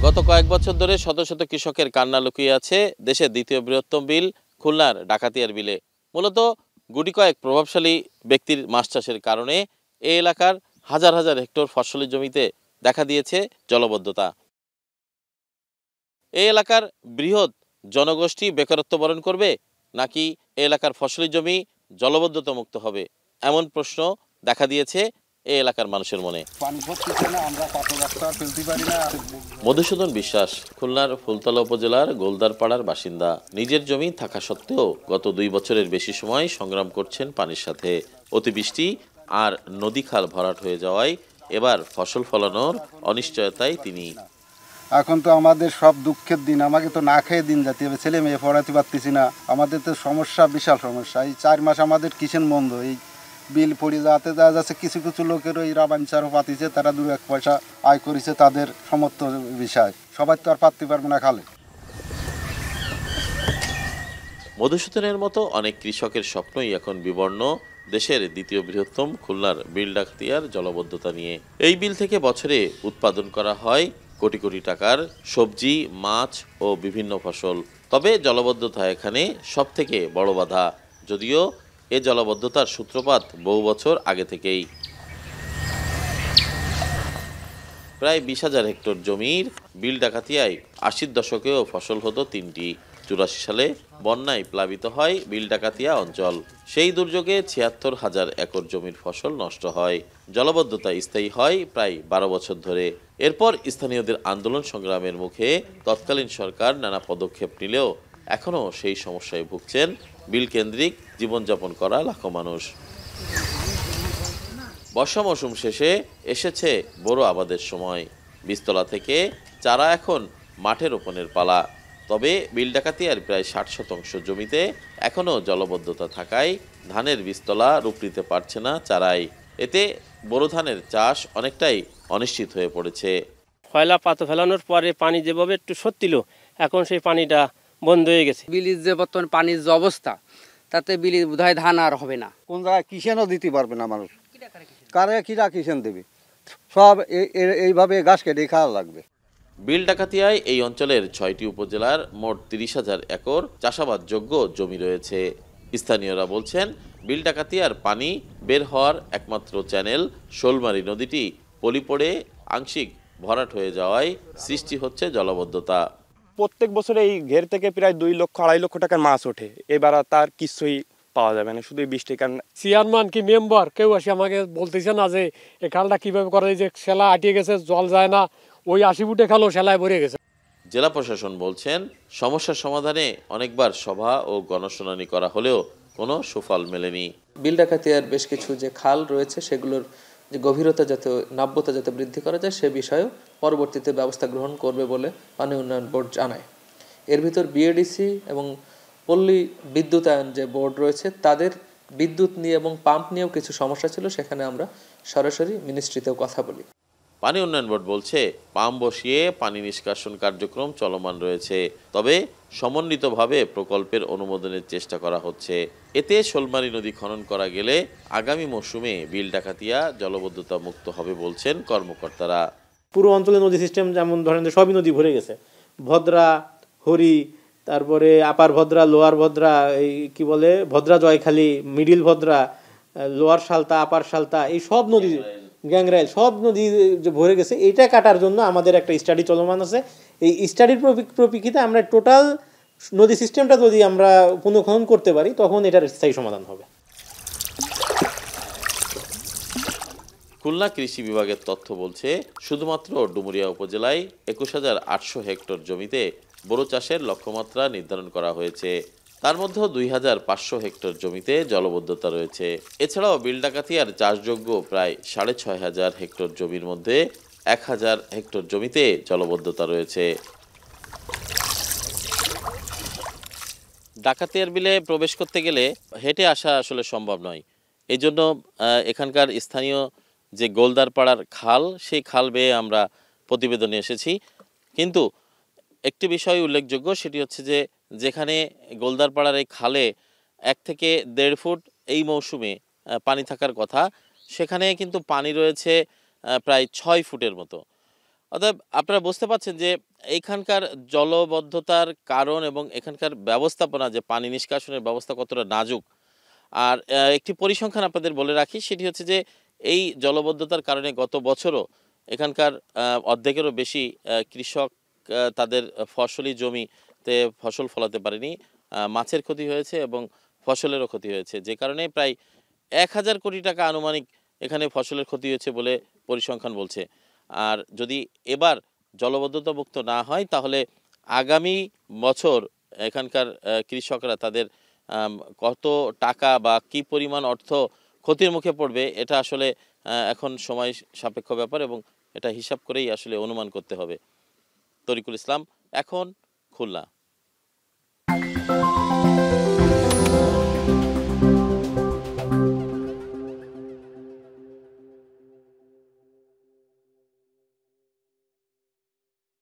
গত কয়েক বছর ধরে শত শত কৃষকের কান্না লুকিয়ে আছে দেশের দ্বিতীয় বৃহত্তম বিল খুলনার ডাকাতিয়ার বিলে। মূলত গুটি কয়েক প্রভাবশালী ব্যক্তির মাছ চাষের কারণে এই এলাকার হাজার হাজার হেক্টর ফসলি জমিতে দেখা দিয়েছে জলবদ্ধতা। এই এলাকার বৃহৎ জনগোষ্ঠী বেকারত্ব বরণ করবে, নাকি এই এলাকার ফসলি জমি জলবদ্ধতা মুক্ত হবে, এমন প্রশ্ন দেখা দিয়েছে এই এলাকার মানুষের মনে। মধুসূদন বিশ্বাস খুলনার ফুলতলা উপজেলার গোলদারপাড়ার বাসিন্দা। নিজের জমি থাকা সত্ত্বেও গত 2 বছরের বেশি সময় সংগ্রাম করছেন পানির সাথে। অতিবৃষ্টি আর নদী খাল ভরাট হয়ে যাওয়ায় এবার ফসল ফলানোর অনিশ্চয়তায় তিনি। এখন তো আমাদের সব দুঃখের দিন, আমাকে তো না খেয়ে দিন যাতে হবে, ছেলে মেয়ে পড়াতে পারতেছি না। আমাদের তো সমস্যা, বিশাল সমস্যা। এই 4 মাস আমাদের কিষেন বন্ধ, এই বিল পড়ে যাতে দেখা যাচ্ছে কিছু কিছু লোকের ওই রাবাঞ্চারও পাতিছে, তারা 2-1 পয়সা আয় করেছে, তাদের সমর্থ বিষয়। সবাই তো আর পাততে পারবে না খালে। মধুসূদনের মতো অনেক কৃষকের স্বপ্নই এখন বিবর্ণ দেশের দ্বিতীয় বৃহত্তম খুলনার বিল ডাকাতিয়ার জলবদ্ধতা নিয়ে। এই বিল থেকে বছরে উৎপাদন করা হয় কোটি কোটি টাকার সবজি, মাছ ও বিভিন্ন ফসল। তবে জলবদ্ধতা এখানে সব থেকে বড় বাধা, যদিও এ জলবদ্ধতার সূত্রপাত বহু বছর আগে থেকেই। প্রায় 20,000 হেক্টর জমির বিল ডাকাতিয়ায় 80-র দশকেও ফসল হতো 3টি। 84 সালে বন্যায় প্লাবিত হয় বিল ডাকাতিয়া অঞ্চল। সেই দুর্যোগে 76,000 একর জমির ফসল নষ্ট হয়। জলবদ্ধতা স্থায়ী হয় প্রায় 12 বছর ধরে। এরপর স্থানীয়দের আন্দোলন সংগ্রামের মুখে তৎকালীন সরকার নানা পদক্ষেপ নিলেও এখনও সেই সমস্যায় ভুগছেন বিল কেন্দ্রিক জীবনযাপন করা লাখো মানুষ। বর্ষা মৌসুম শেষে এসেছে বড় আবাদের সময়। বীজতলা থেকে চারা এখন মাঠে রোপণের পালা। তবে বিল ডাকাতিয়ার প্রায় 60% জমিতে এখনও জলবদ্ধতা থাকায় ধানের বীজতলা রূপ নিতে পারছে না চারাই। এতে বোরো ধানের চাষ অনেকটাই অনিশ্চিত হয়ে পড়েছে। কয়লা পাতা ফেলানোর পরে পানি যেভাবে একটু সরছিল, এখন সেই পানিটা বন্ধ হয়ে গেছে। বিলির যে বর্তমান পানির যে অবস্থা, তাতে বিলি বোধহয় ধান আর হবে না। কোন জায়গায় কিষেনও দিতে পারবে না মানুষ, কারে কিরা কিষেন দেবে, সব এইভাবে গাছ কেটে খাওয়া লাগবে। বিল ডাকাতিয়ায় এই অঞ্চলের 6টি উপজেলার মোট 30,000 একর চাষাবাদযোগ্য জমি রয়েছে। স্থানীয়রা বলছেন, বিল ডাকাতিয়ার পানি বের হওয়ার একমাত্র চ্যানেল শোলমারী নদীটি পলি পড়ে আংশিক ভরাট হয়ে যাওয়ায় সৃষ্টি হচ্ছে জলবদ্ধতা। প্রত্যেক বছরে এই ঘের থেকে প্রায় 2-2.5 লক্ষ টাকার মাছ ওঠে। এবার তার কিছুই পাওয়া যাবে না, শুধু বৃষ্টি। কারণ চেয়ারম্যান কি মেম্বার কেউ আসে আমাকে বলতেছে না যে এই খালটা কিভাবে করা যায়, যে সেলা আটিয়ে গেছে, জল যায় না, ওই 80 ফুটে খালও সেলায় ভরে গেছে। জেলা প্রশাসন বলছেন, সমস্যার সমাধানে অনেকবার সভা ও গণশুনানি করা হলেও কোনো সুফল মেলেনি। বিল ডাকাতিয়ার বেশ কিছু যে খাল রয়েছে সেগুলোর যে গভীরতা যাতে, নাব্যতা যাতে বৃদ্ধি করা যায় সে বিষয়েও পরবর্তীতে ব্যবস্থা গ্রহণ করবে বলে পানি উন্নয়ন বোর্ড জানায়। এর ভিতর বিএডিসি এবং পল্লী বিদ্যুতায়ন যে বোর্ড রয়েছে তাদের বিদ্যুৎ নিয়ে এবং পাম্প নিয়েও কিছু সমস্যা ছিল, সেখানে আমরা সরাসরি মিনিস্ট্রিতেও কথা বলি। পানি উন্নয়ন বোর্ড বলছে, পাম্প বসিয়ে পানি নিষ্কাশন কার্যক্রম চলমান রয়েছে, তবে সমন্বিতভাবে প্রকল্পের অনুমোদনের চেষ্টা করা হচ্ছে। এতে শোলমারী নদী খনন করা গেলে আগামী মৌসুমে বিল ডাকাতিয়া জলবদ্ধতা মুক্ত হবে বলছেন কর্মকর্তারা। পুরো অঞ্চলে নদী সিস্টেম যেমন ধরেন সবই নদী ভরে গেছে, ভদ্রা, হরি, তারপরে আপার ভদ্রা, লোয়ার ভদ্রা, এই কি বলে ভদ্রা জয়খালী, মিডিল ভদ্রা, লোয়ার সালতা, আপার সালতা, এই সব নদী, গ্যাংরাইল, সব নদী যে ভরে গেছে। এইটা কাটার জন্য আমাদের একটা স্টাডি চলমান আছে। এই স্টাডির প্রপিক্ষিতে আমরা টোটাল নদী সিস্টেমটা যদি আমরা পুনঃখনন করতে পারি তখন এটার স্থায়ী সমাধান হবে। খুলনা কৃষি বিভাগের তথ্য বলছে, শুধুমাত্র ডুমুরিয়া উপজেলায় 21,800 হেক্টর জমিতে বোরো চাষের লক্ষ্যমাত্রা নির্ধারণ করা হয়েছে। তার মধ্যে 2,500 হেক্টর জমিতে জলবদ্ধতা রয়েছে। এছাড়াও বিল ডাকাতিয়ার চাষযোগ্য প্রায় 6,500 হেক্টর জমির মধ্যে 1,000 হেক্টর জমিতে জলবদ্ধতা রয়েছে। ডাকাতিয়ার বিলে প্রবেশ করতে গেলে হেঁটে আসা আসলে সম্ভব নয়। এই জন্য এখানকার স্থানীয় যে গোলদারপাড়ার খাল, সেই খাল বেয়ে আমরা প্রতিবেদনে এসেছি। কিন্তু একটি বিষয় উল্লেখযোগ্য, সেটি হচ্ছে যে যেখানে গোলদারপাড়ার এই খালে 1 থেকে 1.5 ফুট এই মৌসুমে পানি থাকার কথা, সেখানে কিন্তু পানি রয়েছে প্রায় 6 ফুটের মতো। অতএব আপনারা বুঝতে পারছেন যে এইখানকার জলবদ্ধতার কারণ এবং এখানকার ব্যবস্থাপনা, যে পানি নিষ্কাশনের ব্যবস্থা কতটা নাজুক। আর একটি পরিসংখ্যান আপনাদের বলে রাখি, সেটি হচ্ছে যে এই জলবদ্ধতার কারণে গত বছরও এখানকার অর্ধেকেরও বেশি কৃষক তাদের ফসলি জমিতে ফসল ফলাতে পারেনি। মাছের ক্ষতি হয়েছে এবং ফসলেরও ক্ষতি হয়েছে, যে কারণে প্রায় 1000 কোটি টাকা আনুমানিক এখানে ফসলের ক্ষতি হয়েছে বলে পরিসংখ্যান বলছে। আর যদি এবার জলবদ্ধতা মুক্ত না হয়, তাহলে আগামী বছর এখানকার কৃষকরা তাদের কত টাকা বা কি পরিমাণ অর্থ ক্ষতির মুখে পড়বে, এটা আসলে এখন সময় সাপেক্ষ ব্যাপার এবং এটা হিসাব করেই আসলে অনুমান করতে হবে। তরিকুল ইসলাম, এখন খুলনা।